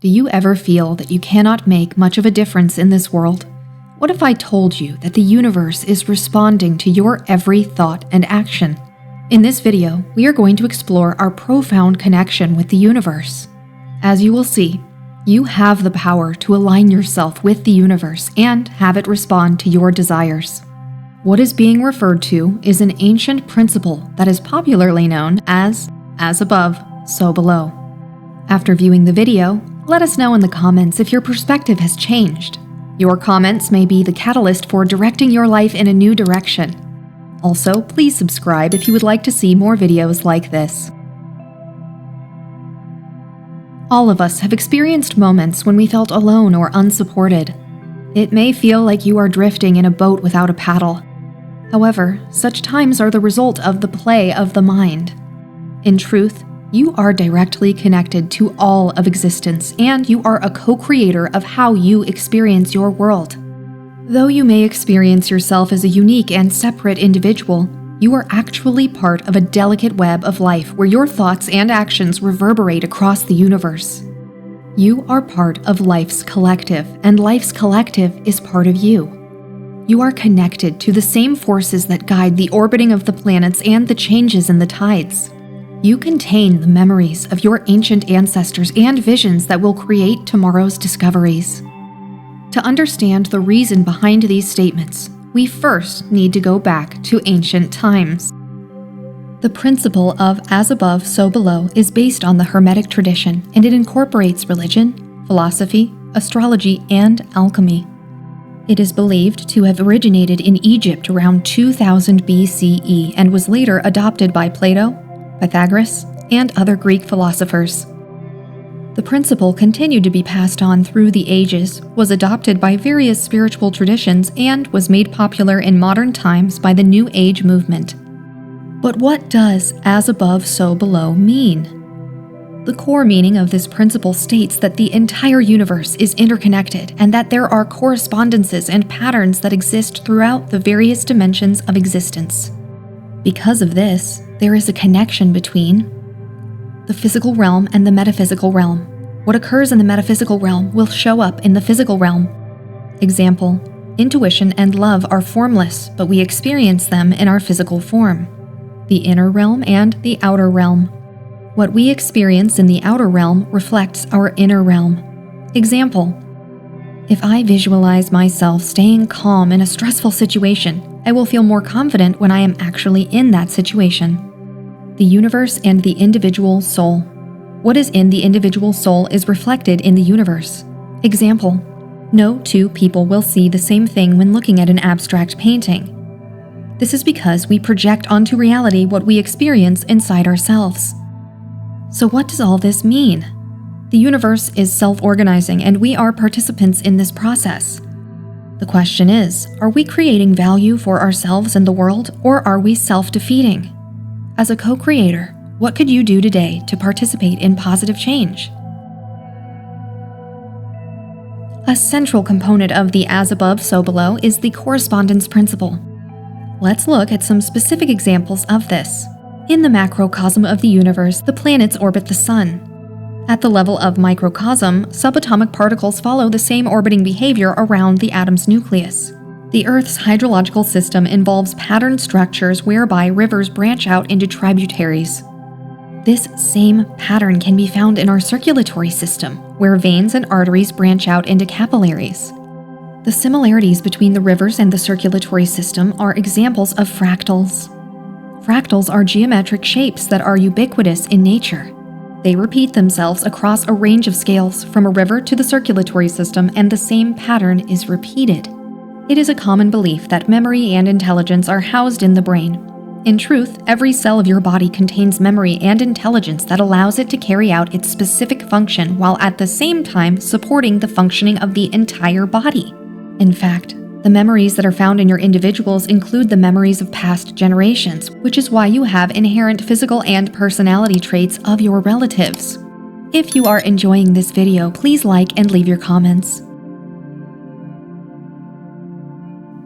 Do you ever feel that you cannot make much of a difference in this world? What if I told you that the universe is responding to your every thought and action? In this video, we are going to explore our profound connection with the universe. As you will see, you have the power to align yourself with the universe and have it respond to your desires. What is being referred to is an ancient principle that is popularly known as above, so below. After viewing the video, let us know in the comments if your perspective has changed. Your comments may be the catalyst for directing your life in a new direction. Also, please subscribe if you would like to see more videos like this. All of us have experienced moments when we felt alone or unsupported. It may feel like you are drifting in a boat without a paddle. However, such times are the result of the play of the mind. In truth, you are directly connected to all of existence, and you are a co-creator of how you experience your world. Though you may experience yourself as a unique and separate individual, you are actually part of a delicate web of life where your thoughts and actions reverberate across the universe. You are part of life's collective, and life's collective is part of you. You are connected to the same forces that guide the orbiting of the planets and the changes in the tides. You contain the memories of your ancient ancestors and visions that will create tomorrow's discoveries. To understand the reason behind these statements, we first need to go back to ancient times. The principle of as above, so below is based on the Hermetic tradition, and it incorporates religion, philosophy, astrology, and alchemy. It is believed to have originated in Egypt around 2000 BCE and was later adopted by Plato, Pythagoras, and other Greek philosophers. The principle continued to be passed on through the ages, was adopted by various spiritual traditions, and was made popular in modern times by the New Age movement. But what does as above, so below mean? The core meaning of this principle states that the entire universe is interconnected and that there are correspondences and patterns that exist throughout the various dimensions of existence. Because of this, there is a connection between the physical realm and the metaphysical realm. What occurs in the metaphysical realm will show up in the physical realm. Example, intuition and love are formless, but we experience them in our physical form. The inner realm and the outer realm. What we experience in the outer realm reflects our inner realm. Example, if I visualize myself staying calm in a stressful situation, I will feel more confident when I am actually in that situation. The universe and the individual soul. What is in the individual soul is reflected in the universe. Example, no two people will see the same thing when looking at an abstract painting. This is because we project onto reality what we experience inside ourselves. So what does all this mean? The universe is self-organizing, and we are participants in this process. The question is, are we creating value for ourselves and the world, or are we self-defeating? As a co-creator, what could you do today to participate in positive change? A central component of the as above, so below is the correspondence principle. Let's look at some specific examples of this. In the macrocosm of the universe, the planets orbit the sun. At the level of microcosm, subatomic particles follow the same orbiting behavior around the atom's nucleus. The Earth's hydrological system involves patterned structures whereby rivers branch out into tributaries. This same pattern can be found in our circulatory system, where veins and arteries branch out into capillaries. The similarities between the rivers and the circulatory system are examples of fractals. Fractals are geometric shapes that are ubiquitous in nature. They repeat themselves across a range of scales from a river to the circulatory system, and the same pattern is repeated. It is a common belief that memory and intelligence are housed in the brain. In truth, every cell of your body contains memory and intelligence that allows it to carry out its specific function while at the same time supporting the functioning of the entire body. In fact, the memories that are found in your individuals include the memories of past generations, which is why you have inherent physical and personality traits of your relatives. If you are enjoying this video, please like and leave your comments.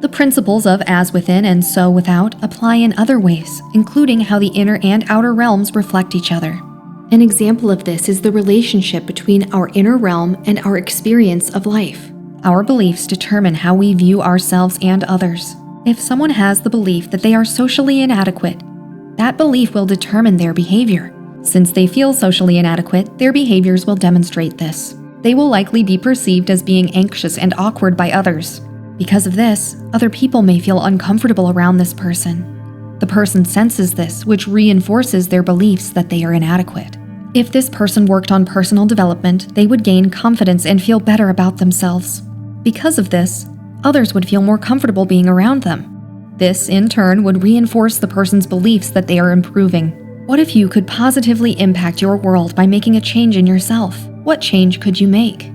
The principles of as within and so without apply in other ways, including how the inner and outer realms reflect each other. An example of this is the relationship between our inner realm and our experience of life. Our beliefs determine how we view ourselves and others. If someone has the belief that they are socially inadequate, that belief will determine their behavior. Since they feel socially inadequate, their behaviors will demonstrate this. They will likely be perceived as being anxious and awkward by others. Because of this, other people may feel uncomfortable around this person. The person senses this, which reinforces their beliefs that they are inadequate. If this person worked on personal development, they would gain confidence and feel better about themselves. Because of this, others would feel more comfortable being around them. This, in turn, would reinforce the person's beliefs that they are improving. What if you could positively impact your world by making a change in yourself? What change could you make?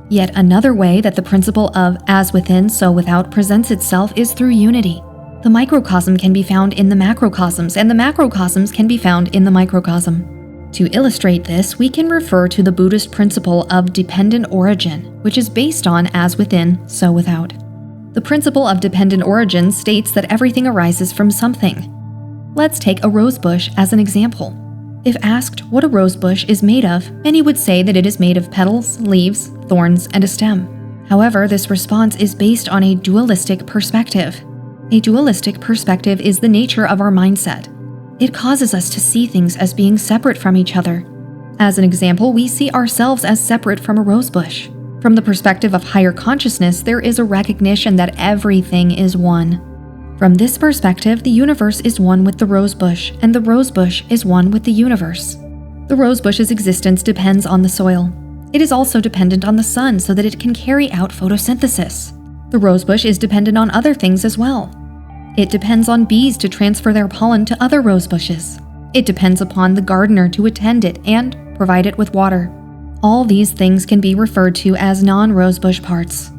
Yet another way that the principle of as within, so without presents itself is through unity. The microcosm can be found in the macrocosms, and the macrocosms can be found in the microcosm. To illustrate this, we can refer to the Buddhist principle of dependent origin, which is based on as within, so without. The principle of dependent origin states that everything arises from something. Let's take a rosebush as an example. If asked what a rosebush is made of, many would say that it is made of petals, leaves, thorns, and a stem. However, this response is based on a dualistic perspective. A dualistic perspective is the nature of our mindset. It causes us to see things as being separate from each other. As an example, we see ourselves as separate from a rosebush. From the perspective of higher consciousness, there is a recognition that everything is one. From this perspective, the universe is one with the rosebush, and the rosebush is one with the universe. The rosebush's existence depends on the soil. It is also dependent on the sun so that it can carry out photosynthesis. The rosebush is dependent on other things as well. It depends on bees to transfer their pollen to other rosebushes. It depends upon the gardener to attend it and provide it with water. All these things can be referred to as non-rosebush parts.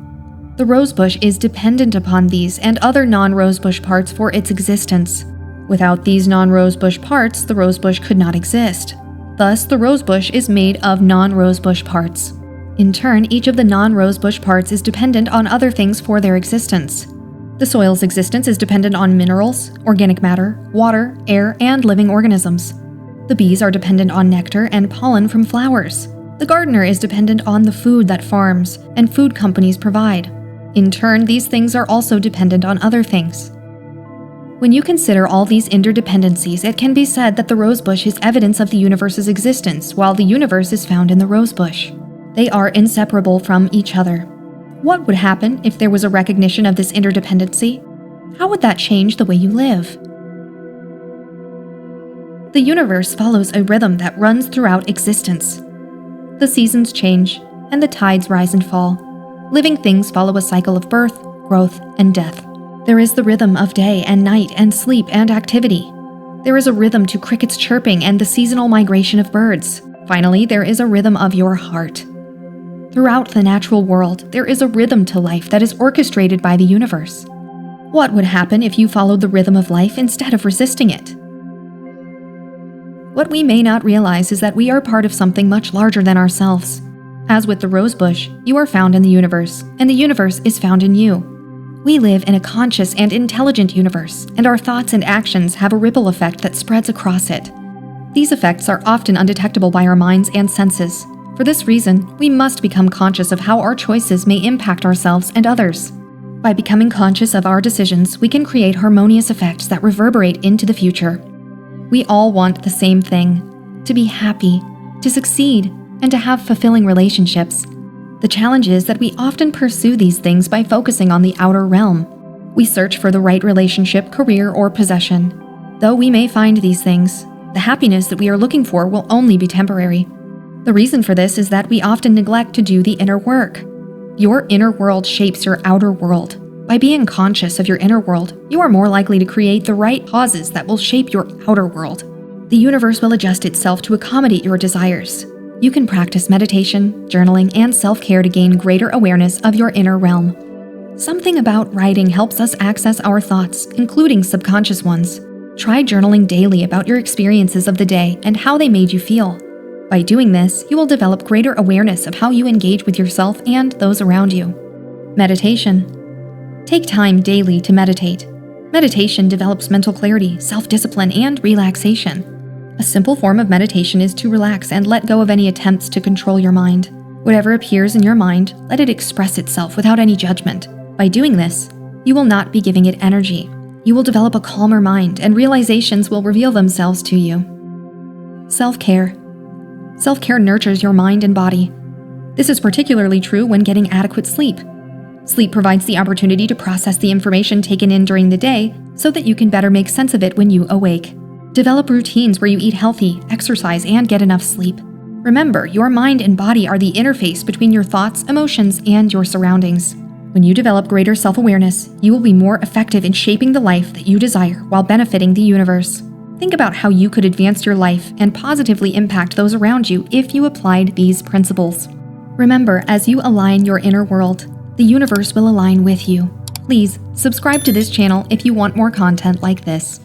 The rosebush is dependent upon these and other non-rosebush parts for its existence. Without these non-rosebush parts, the rosebush could not exist. Thus, the rosebush is made of non-rosebush parts. In turn, each of the non-rosebush parts is dependent on other things for their existence. The soil's existence is dependent on minerals, organic matter, water, air, and living organisms. The bees are dependent on nectar and pollen from flowers. The gardener is dependent on the food that farms and food companies provide. In turn, these things are also dependent on other things. When you consider all these interdependencies, it can be said that the rosebush is evidence of the universe's existence, while the universe is found in the rosebush. They are inseparable from each other. What would happen if there was a recognition of this interdependency? How would that change the way you live? The universe follows a rhythm that runs throughout existence. The seasons change, and the tides rise and fall. Living things follow a cycle of birth, growth, and death. There is the rhythm of day and night and sleep and activity. There is a rhythm to crickets chirping and the seasonal migration of birds. Finally, there is a rhythm of your heart. Throughout the natural world, there is a rhythm to life that is orchestrated by the universe. What would happen if you followed the rhythm of life instead of resisting it? What we may not realize is that we are part of something much larger than ourselves. As with the rosebush, you are found in the universe, and the universe is found in you. We live in a conscious and intelligent universe, and our thoughts and actions have a ripple effect that spreads across it. These effects are often undetectable by our minds and senses. For this reason, we must become conscious of how our choices may impact ourselves and others. By becoming conscious of our decisions, we can create harmonious effects that reverberate into the future. We all want the same thing: to be happy, to succeed, and to have fulfilling relationships. The challenge is that we often pursue these things by focusing on the outer realm. We search for the right relationship, career, or possession. Though we may find these things, the happiness that we are looking for will only be temporary. The reason for this is that we often neglect to do the inner work. Your inner world shapes your outer world. By being conscious of your inner world, you are more likely to create the right causes that will shape your outer world. The universe will adjust itself to accommodate your desires. You can practice meditation, journaling, and self-care to gain greater awareness of your inner realm. Something about writing helps us access our thoughts, including subconscious ones. Try journaling daily about your experiences of the day and how they made you feel. By doing this, you will develop greater awareness of how you engage with yourself and those around you. Meditation. Take time daily to meditate. Meditation develops mental clarity, self-discipline, and relaxation. A simple form of meditation is to relax and let go of any attempts to control your mind. Whatever appears in your mind, let it express itself without any judgment. By doing this, you will not be giving it energy. You will develop a calmer mind, and realizations will reveal themselves to you. Self-care. Self-care nurtures your mind and body. This is particularly true when getting adequate sleep. Sleep provides the opportunity to process the information taken in during the day so that you can better make sense of it when you awake. Develop routines where you eat healthy, exercise, and get enough sleep. Remember, your mind and body are the interface between your thoughts, emotions, and your surroundings. When you develop greater self-awareness, you will be more effective in shaping the life that you desire while benefiting the universe. Think about how you could advance your life and positively impact those around you if you applied these principles. Remember, as you align your inner world, the universe will align with you. Please subscribe to this channel if you want more content like this.